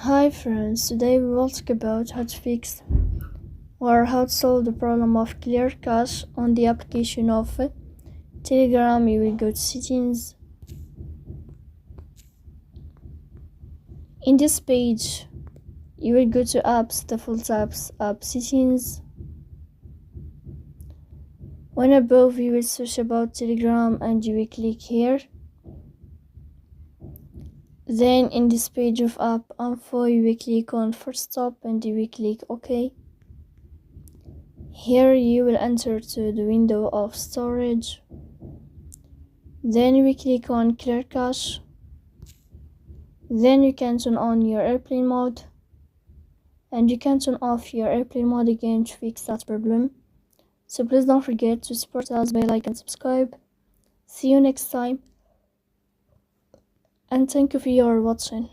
Hi friends, today we will talk about how to fix or how to solve the problem of clear cache on the application of Telegram. You will go to settings. In this page, you will go to apps, default apps, app settings. When above, you will search about Telegram and you will click here. Then in this page of app info, you will click on first stop and you will click OK. Here you will enter to the window of storage. Then you will click on clear cache. Then you can turn on your airplane mode. And you can turn off your airplane mode again to fix that problem. So please don't forget to support us by like and subscribe. See you next time. And thank you for your watching.